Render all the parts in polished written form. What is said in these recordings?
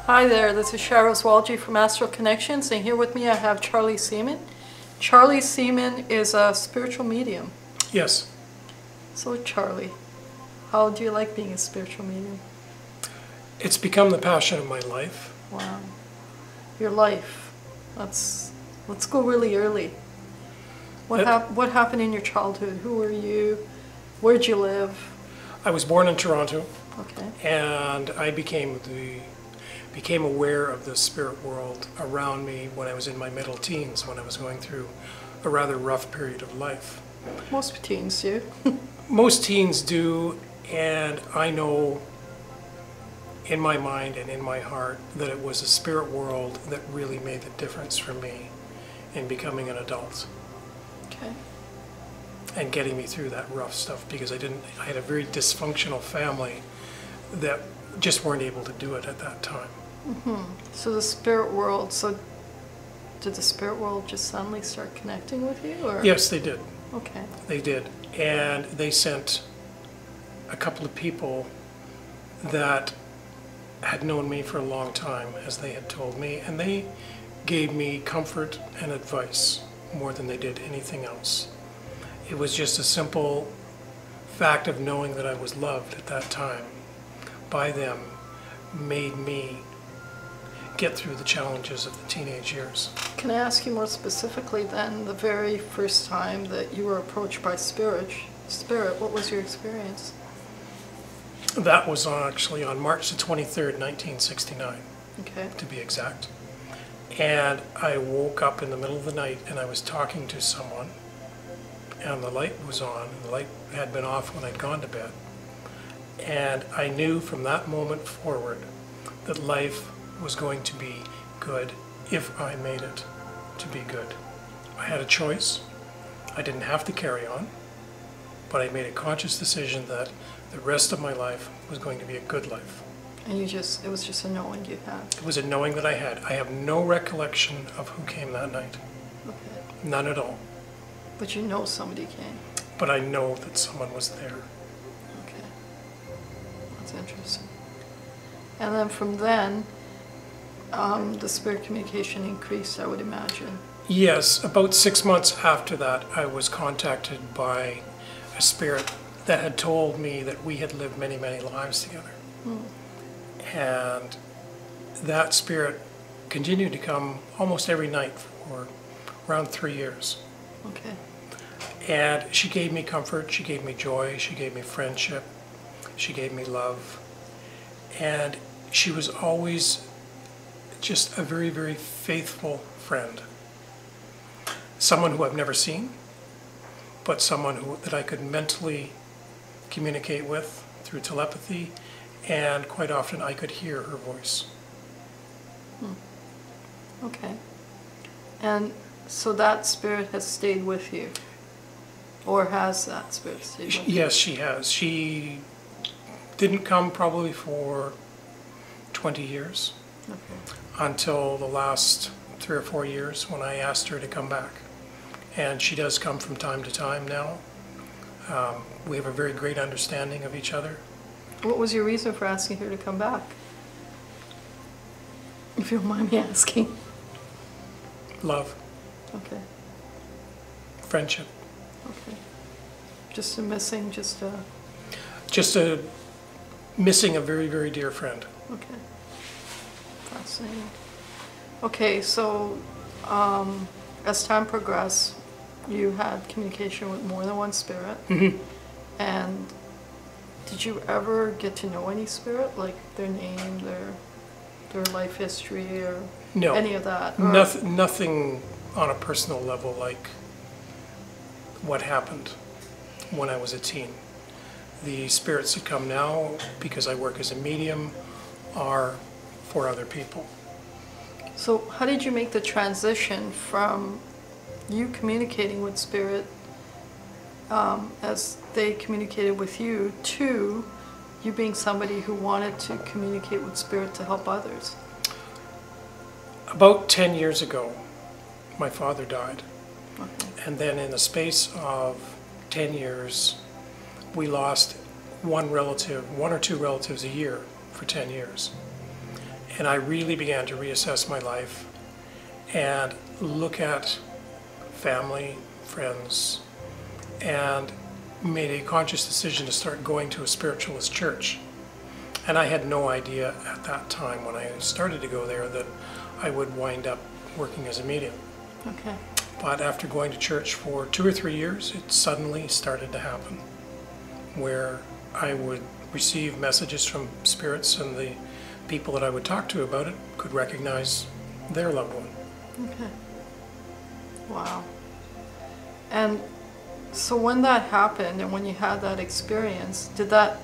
Hi there, this is Sharos Walji from Astral Connections, and here with me I have Charlie Seaman. Charlie Seaman is a spiritual medium. Yes. So Charlie, how do you like being a spiritual medium? It's become the passion of my life. Wow. Your life. Let's go really early. What happened in your childhood? Who were you? Where'd you live? I was born in Toronto. Okay. And I became aware of the spirit world around me when I was in my middle teens, when I was going through a rather rough period of life. Most teens do. Most teens do, and I know in my mind and in my heart that it was a spirit world that really made the difference for me in becoming an adult. Okay. And getting me through that rough stuff, because I had a very dysfunctional family that just weren't able to do it at that time. Mm-hmm. So the spirit world, did the spirit world just suddenly start connecting with you? Or? Yes, they did. Okay. They did. And they sent a couple of people that had known me for a long time, as they had told me, and they gave me comfort and advice more than they did anything else. It was just a simple fact of knowing that I was loved at that time by them made me get through the challenges of the teenage years. Can I ask you more specifically then, the very first time that you were approached by spirit, what was your experience? That was actually on March the 23rd, 1969, okay, to be exact. And I woke up in the middle of the night and I was talking to someone, and the light was on, and the light had been off when I'd gone to bed. And I knew from that moment forward that life was going to be good if I made it to be good. I had a choice. I didn't have to carry on, but I made a conscious decision that the rest of my life was going to be a good life. And it was just a knowing you had? It was a knowing that I had. I have no recollection of who came that night. Okay. None at all. But you know somebody came? But I know that someone was there. Okay. That's interesting. And then from then, the spirit communication increased, I would imagine. Yes, about 6 months after that, I was contacted by a spirit that had told me that we had lived many, many lives together. And that spirit continued to come almost every night for around 3 years. Okay. And she gave me comfort, she gave me joy, she gave me friendship, she gave me love. And she was always just a very, very faithful friend. Someone who I've never seen, but someone that I could mentally communicate with through telepathy, and quite often I could hear her voice. Okay. And so that spirit has stayed with you? Or has that spirit stayed with you? Yes, she has. She didn't come probably for 20 years. Okay. Until the last 3 or 4 years when I asked her to come back. And she does come from time to time now. We have a very great understanding of each other. What was your reason for asking her to come back? If you don't mind me asking. Love. Okay. Friendship. Okay. Just a missing, just a missing a very, very dear friend. Okay. Fascinating. Okay, so as time progressed, you had communication with more than one spirit. Mm-hmm. And did you ever get to know any spirit, like their name, their life history, or no, any of that? Or nothing on a personal level like what happened when I was a teen. The spirits that come now, because I work as a medium, are for other people. So how did you make the transition from you communicating with spirit as they communicated with you to you being somebody who wanted to communicate with spirit to help others? About 10 years ago, my father died. Okay. And then in the space of 10 years, we lost one or two relatives a year for 10 years. And I really began to reassess my life and look at family, friends, and made a conscious decision to start going to a spiritualist church. And I had no idea at that time when I started to go there that I would wind up working as a medium. Okay. But after going to church for 2 or 3 years, it suddenly started to happen, where I would receive messages from spirits, and the people that I would talk to about it could recognize their loved one. Okay. Wow. And so when that happened and when you had that experience, did that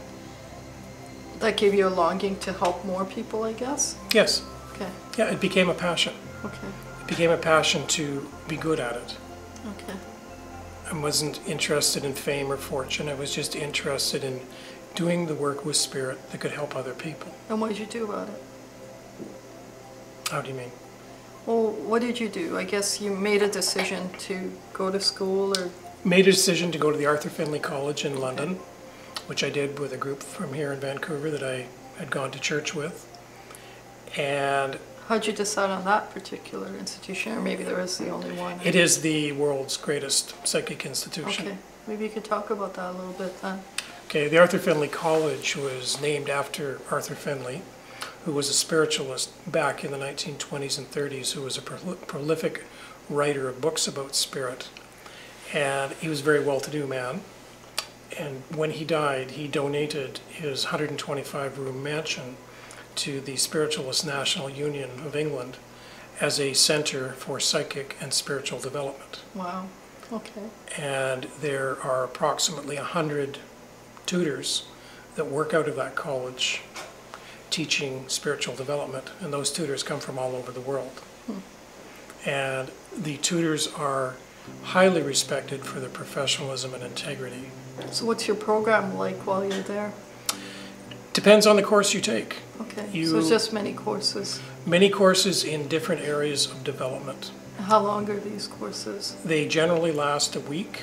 give you a longing to help more people, I guess? Yes. Okay. Yeah, it became a passion. Okay. It became a passion to be good at it. Okay. I wasn't interested in fame or fortune. I was just interested in doing the work with spirit that could help other people. And what did you do about it? How do you mean? Well, what did you do? I guess you made a decision to go to school, or... Made a decision to go to the Arthur Findlay College in London, which I did with a group from here in Vancouver that I had gone to church with. And how'd you decide on that particular institution, or maybe there is the only one? it is the world's greatest psychic institution. Okay, maybe you could talk about that a little bit then. Okay, the Arthur Findlay College was named after Arthur Findlay, who was a spiritualist back in the 1920s and 30s, who was a prolific writer of books about spirit. And he was a very well-to-do man. And when he died, he donated his 125-room mansion to the Spiritualist National Union of England as a center for psychic and spiritual development. Wow, okay. And there are approximately 100 tutors that work out of that college teaching spiritual development, and those tutors come from all over the world. And the tutors are highly respected for their professionalism and integrity. So what's your program like while you're there? Depends on the course you take. Okay, so it's just many courses. Many courses in different areas of development. How long are these courses? They generally last a week,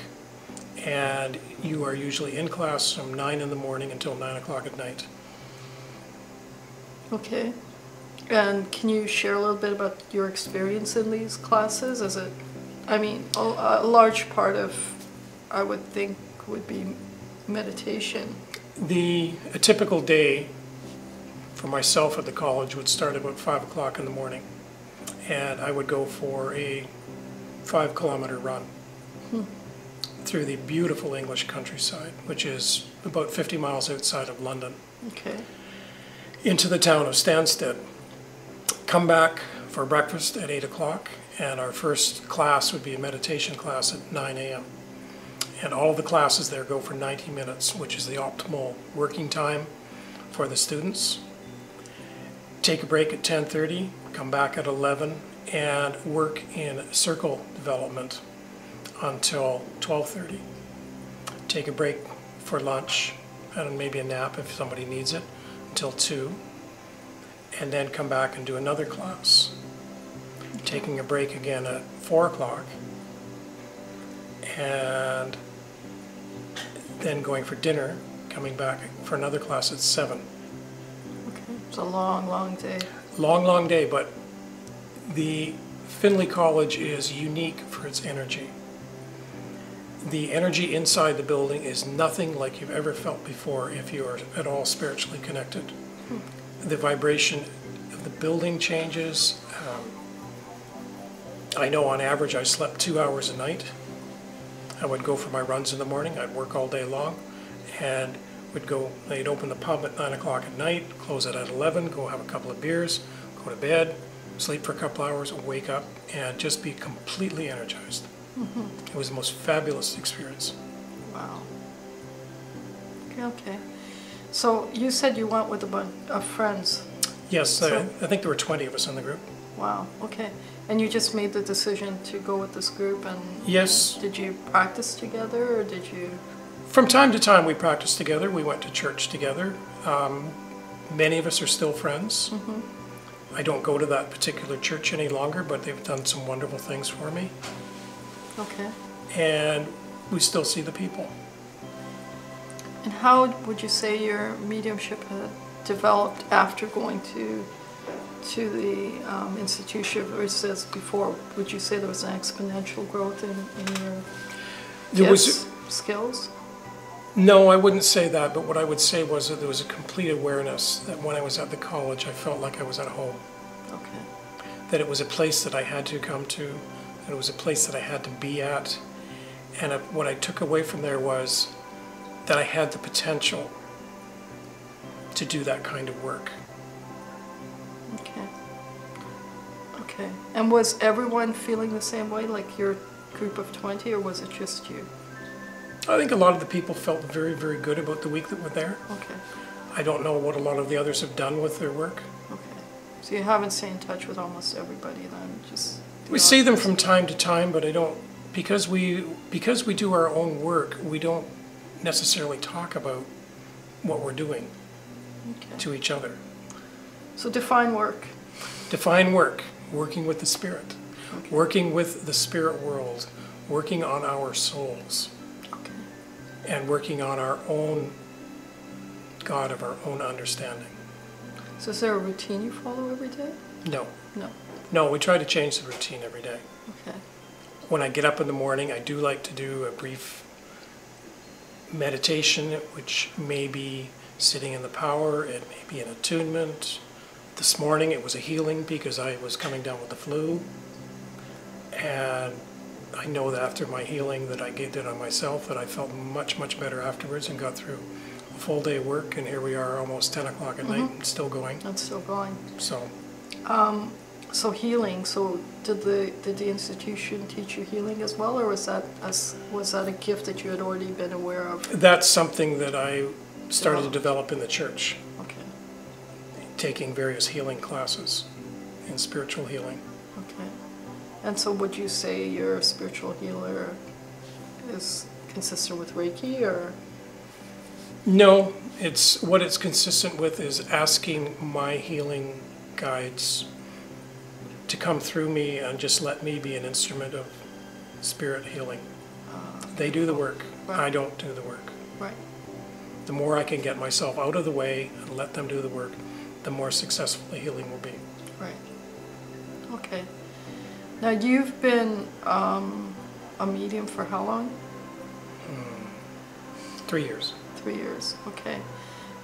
and you are usually in class from 9 in the morning until 9 o'clock at night. Okay. And can you share a little bit about your experience in these classes? Is it, I mean, a large part of, I would think, would be meditation. A typical day for myself at the college would start about 5 o'clock in the morning, and I would go for a 5-kilometer run through the beautiful English countryside, which is about 50 miles outside of London, Okay. into the town of Stansted. Come back for breakfast at 8 o'clock, and our first class would be a meditation class at 9 a.m. And all the classes there go for 90 minutes, which is the optimal working time for the students. Take a break at 10:30, come back at 11, and work in circle development until 12:30. Take a break for lunch and maybe a nap if somebody needs it until 2, and then come back and do another class. Taking a break again at 4 o'clock, and then going for dinner, coming back for another class at 7. Okay. It's a long, long day. Long, long day, but the Findlay College is unique for its energy. The energy inside the building is nothing like you've ever felt before if you are at all spiritually connected. The vibration of the building changes. I know on average I slept 2 hours a night. I would go for my runs in the morning, I'd work all day long, and they'd open the pub at 9 o'clock at night, close it at 11, go have a couple of beers, go to bed, sleep for a couple hours, wake up, and just be completely energized. It was the most fabulous experience. Wow. Okay. So you said you went with a bunch of friends. Yes, I think there were 20 of us in the group. Wow, okay. And you just made the decision to go with this group, and Yes. did you practice together, or did you? From time to time we practiced together, we went to church together. Many of us are still friends. I don't go to that particular church any longer, but they've done some wonderful things for me. Okay. And we still see the people. And how would you say your mediumship had developed after going to to the institution versus before, would you say there was an exponential growth in your There was, skills? no, I wouldn't say that, but what I would say was that there was a complete awareness that when I was at the college, I felt like I was at home. Okay. That it was a place that I had to come to, that it was a place that I had to be at. And what I took away from there was that I had the potential to do that kind of work. Okay. Okay. And was everyone feeling the same way, like your group of 20, or was it just you? I think a lot of the people felt very, very good about the week that we're there. Okay. I don't know what a lot of the others have done with their work. Okay. So you haven't stayed in touch with almost everybody then? Just We see them from time to time, but I don't, because we do our own work, we don't necessarily talk about what we're doing Okay. to each other. So define work. Define work, working with the spirit, Okay. working with the spirit world, working on our souls, Okay. and working on our own God of our own understanding. So is there a routine you follow every day? No, No. no, we try to change the routine every day. Okay. When I get up in the morning, I do like to do a brief meditation, which may be sitting in the power, it may be an attunement. This morning it was a healing because I was coming down with the flu. And I know that after my healing that I did on myself, that I felt much, much better afterwards and got through a full day of work. And here we are almost 10 o'clock at night and still going. That's still going. So So healing. So did the institution teach you healing as well, or was that a gift that you had already been aware of? that's something that I started to develop in the church, Okay. taking various healing classes in spiritual healing. Okay. And so would you say your spiritual healer is consistent with Reiki, or? No, what it's consistent with is asking my healing guides to come through me and just let me be an instrument of spirit healing. They do the work. Right. I don't do the work. Right. The more I can get myself out of the way and let them do the work, the more successful the healing will be. Right. Okay. Now you've been a medium for how long? 3 years. 3 years. Okay.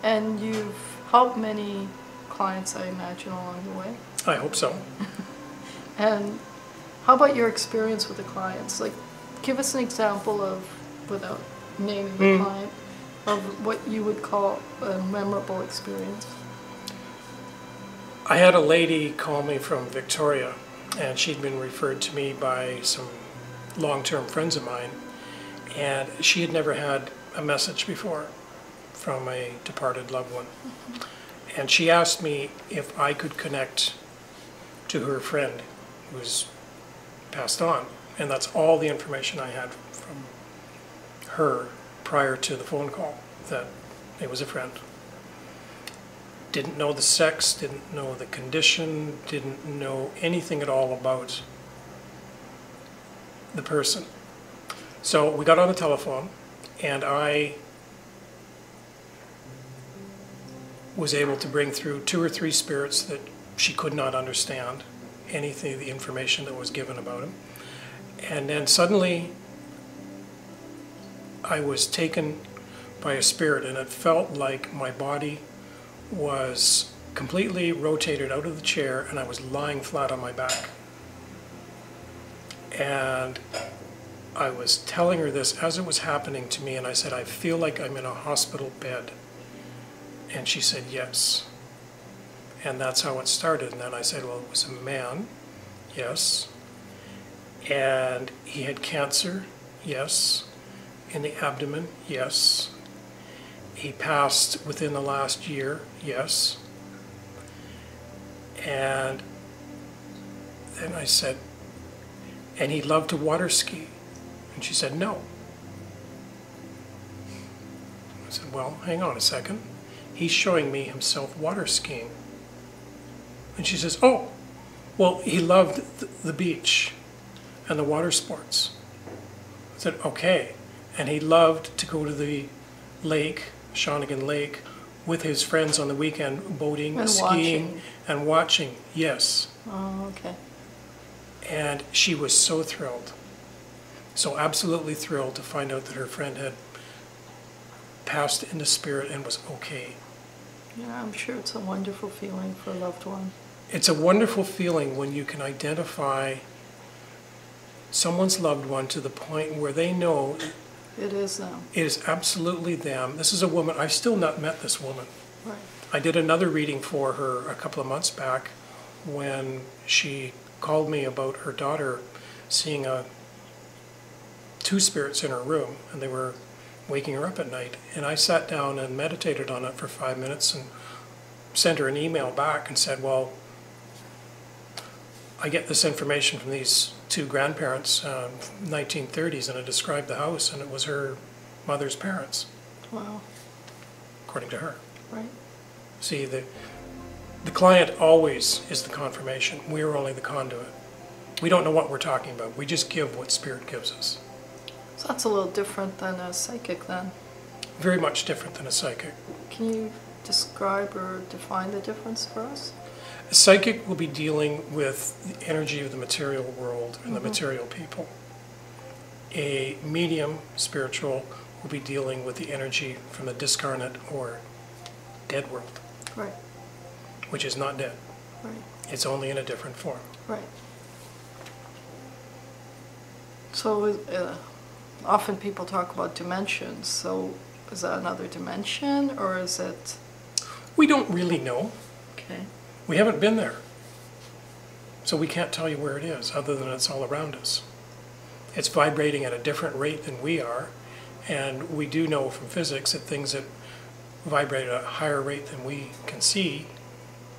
And you've helped many clients, I imagine, along the way. I hope so. And how about your experience with the clients? Like, give us an example of, without naming the client, of what you would call a memorable experience. I had a lady call me from Victoria, and she'd been referred to me by some long-term friends of mine, and she had never had a message before from a departed loved one. And she asked me if I could connect to her friend who was passed on. And that's all the information I had from her prior to the phone call, that it was a friend. Didn't know the sex, didn't know the condition, didn't know anything at all about the person. So we got on the telephone, and I was able to bring through 2 or 3 spirits that she could not understand anything, the information that was given about him. And then suddenly I was taken by a spirit, and it felt like my body was completely rotated out of the chair and I was lying flat on my back. And I was telling her this as it was happening to me, and I said, I feel like I'm in a hospital bed. And she said, yes. And that's how it started. And then I said, well, it was a man, yes. And he had cancer, yes. In the abdomen, yes. He passed within the last year, yes. And then I said, and he loved to water ski. And she said, no. I said, well, hang on a second. He's showing me himself water skiing. And she says, oh, well, he loved the beach and the water sports. I said, okay. And he loved to go to the lake, Shawnigan Lake, with his friends on the weekend, boating, And skiing, watching. and watching. Yes. Oh, okay. And she was so thrilled. So absolutely thrilled to find out that her friend had passed into spirit and was okay. Yeah, I'm sure it's a wonderful feeling for a loved one. It's a wonderful feeling when you can identify someone's loved one to the point where they know It is them. it is absolutely them. This is a woman, I've still not met this woman. Right. I did another reading for her a couple of months back when she called me about her daughter seeing two spirits in her room, and they were waking her up at night. And I sat down and meditated on it for 5 minutes and sent her an email back and said, well, I get this information from these two grandparents, 1930s, and I described the house, and it was her mother's parents, Wow. according to her. Right. See, the client always is the confirmation. We are only the conduit. We don't know what we're talking about. We just give what Spirit gives us. So that's a little different than a psychic then. Very much different than a psychic. Can you describe or define the difference for us? A psychic will be dealing with the energy of the material world and the material people. A medium, spiritual, will be dealing with the energy from the discarnate or dead world, Right. which is not dead. Right. It's only in a different form. Right. So often people talk about dimensions. So is that another dimension, or is it? We don't really know. Okay. We haven't been there. So we can't tell you where it is, other than it's all around us. It's vibrating at a different rate than we are, and we do know from physics that things that vibrate at a higher rate than we can see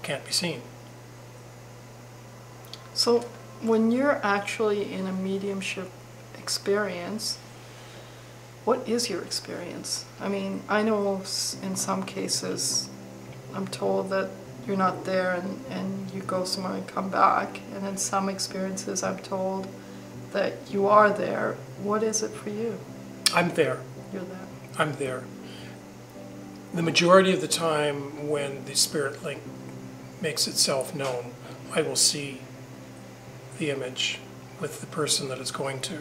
can't be seen. So when you're actually in a mediumship experience, what is your experience? I mean, I know in some cases I'm told that you're not there and you go somewhere and come back, and in some experiences I'm told that you are there. What is it for you? I'm there. You're there. I'm there. The majority of the time when the spirit link makes itself known, I will see the image with the person that it's going to.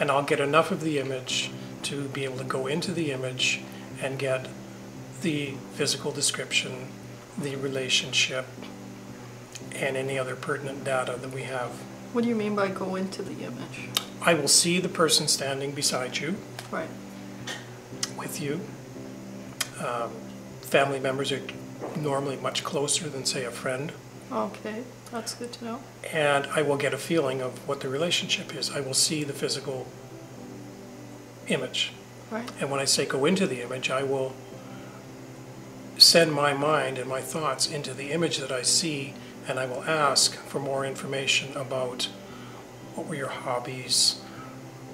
And I'll get enough of the image to be able to go into the image and get the physical description, the relationship, and any other pertinent data that we have. What do you mean by go into the image? I will see the person standing beside you, Right. with you. Family members are normally much closer than, say, a friend. Okay, that's good to know. And I will get a feeling of what the relationship is. I will see the physical image. Right. And when I say go into the image, I will send my mind and my thoughts into the image that I see, and I will ask for more information about what were your hobbies,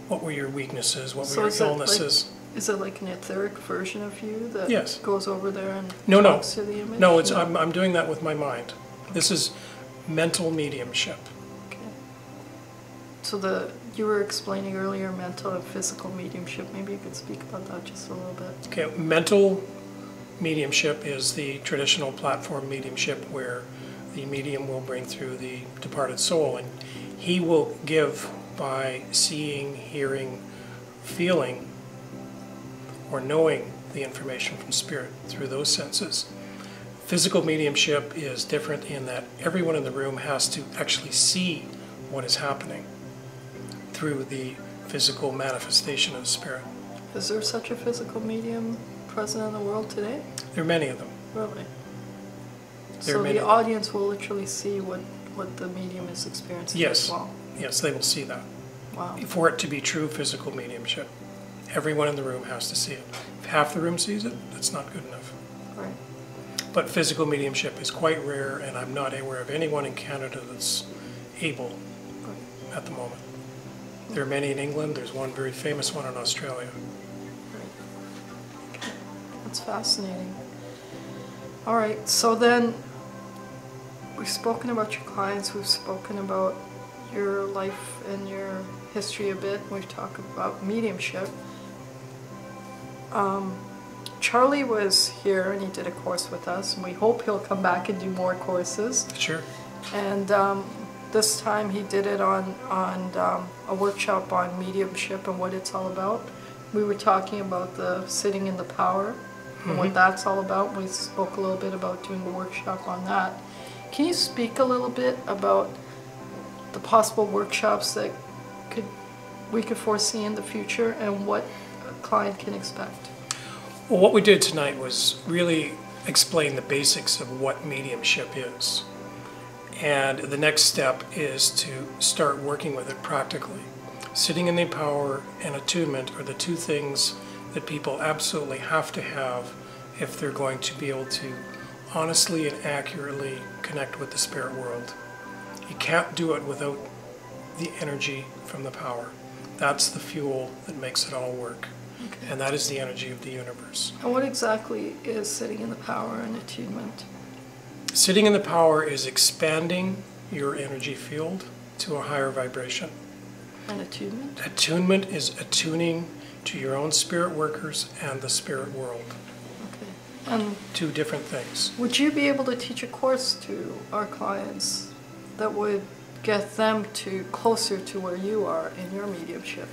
what were your weaknesses, what So were is your it illnesses. Is it like an etheric version of you that Yes. goes over there and No, talks to the image? No, I'm doing that with my mind. This is mental mediumship. Okay. So you were explaining earlier mental and physical mediumship. Maybe you could speak about that just a little bit. Okay, mental mediumship is the traditional platform mediumship where the medium will bring through the departed soul, and he will give by seeing, hearing, feeling, or knowing the information from spirit through those senses. Physical mediumship is different in that everyone in the room has to actually see what is happening through the physical manifestation of spirit. Is there such a physical medium present in the world today? There are many of them. Really? There are So many the of them. audience will literally see what the medium is experiencing Yes. as well. Yes, they will see that. Wow. For it to be true physical mediumship, everyone in the room has to see it. If half the room sees it, that's not good enough. Right. But physical mediumship is quite rare, and I'm not aware of anyone in Canada that's able Right. at the moment. There are many in England. There's one very famous one in Australia. Right. Okay. That's fascinating. All right. So then we've spoken about your clients. We've spoken about your life and your history a bit. We've talked about mediumship. Charlie was here and he did a course with us, and we hope he'll come back and do more courses. Sure. And this time he did it on a workshop on mediumship and what it's all about. We were talking about the sitting in the power and what that's all about. We spoke a little bit about doing a workshop on that. Can you speak a little bit about the possible workshops that we could foresee in the future and what a client can expect? Well, what we did tonight was really explain the basics of what mediumship is. And the next step is to start working with it practically. Sitting in the power and attunement are the two things that people absolutely have to have if they're going to be able to honestly and accurately connect with the spirit world. You can't do it without the energy from the power. That's the fuel that makes it all work. Okay. And that is the energy of the universe. And what exactly is sitting in the power and attunement? Sitting in the power is expanding your energy field to a higher vibration. And attunement? Attunement is attuning to your own spirit workers and the spirit world. Okay. Two different things. Would you be able to teach a course to our clients that would get them to closer to where you are in your mediumship?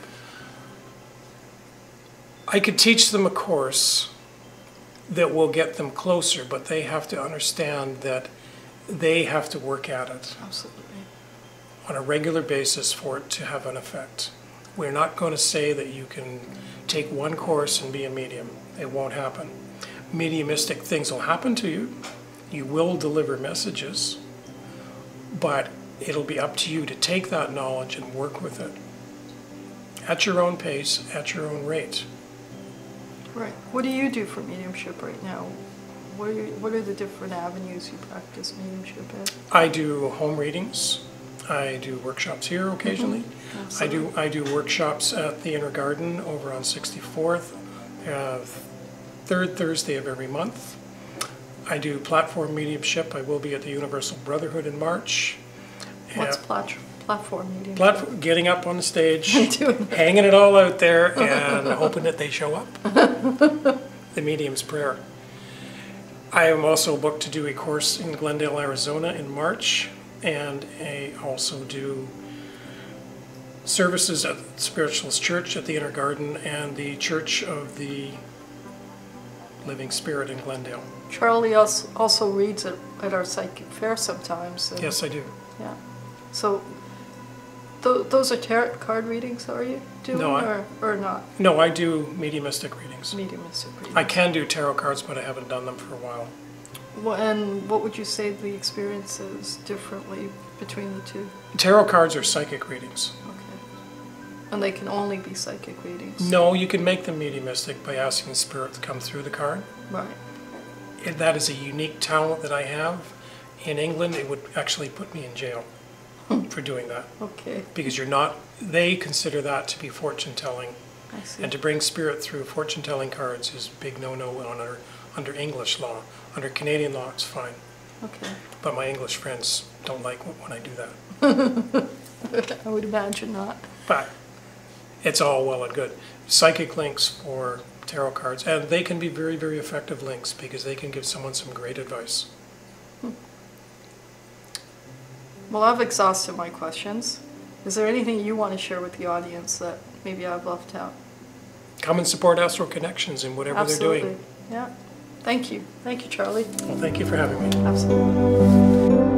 I could teach them a course that will get them closer, but they have to understand that they have to work at it. Absolutely. On a regular basis for it to have an effect. We're not going to say that you can take one course and be a medium. It won't happen. Mediumistic things will happen to you. You will deliver messages, but it'll be up to you to take that knowledge and work with it at your own pace, at your own rate. Right. What do you do for mediumship right now? What are the different avenues you practice mediumship in? I do home readings. I do workshops here occasionally. I do workshops at the Inner Garden over on 64th, third Thursday of every month. I do platform mediumship. I will be at the Universal Brotherhood in March. What's platform mediumship? Getting up on the stage, hanging it all out there, and hoping that they show up. The medium's prayer. I am also booked to do a course in Glendale, Arizona in March, and I also do services at the Spiritualist Church at the Inner Garden and the Church of the Living Spirit in Glendale. Charlie also reads at our psychic fair sometimes. Yes, I do. Yeah. So those are tarot card readings, are you doing, or not? No, I do mediumistic readings. Mediumistic readings. I can do tarot cards, but I haven't done them for a while. Well, and what would you say the experience is differently between the two? Tarot cards are psychic readings. Okay. And they can only be psychic readings? No, you can make them mediumistic by asking the spirit to come through the card. Right. And that is a unique talent that I have. In England, it would actually put me in jail for doing that. Okay. Because you're not, they consider that to be fortune telling. I see. And to bring spirit through fortune telling cards is a big no-no under English law. Under Canadian law, it's fine. Okay. But my English friends don't like when I do that. I would imagine not. But it's all well and good. Psychic links for tarot cards, and they can be very, very effective links because they can give someone some great advice. Well, I've exhausted my questions. Is there anything you want to share with the audience that maybe I've left out? Come and support Astral Connections in whatever Absolutely. they're doing. Yeah. Thank you. Thank you, Charlie. Well, thank you for having me. Absolutely.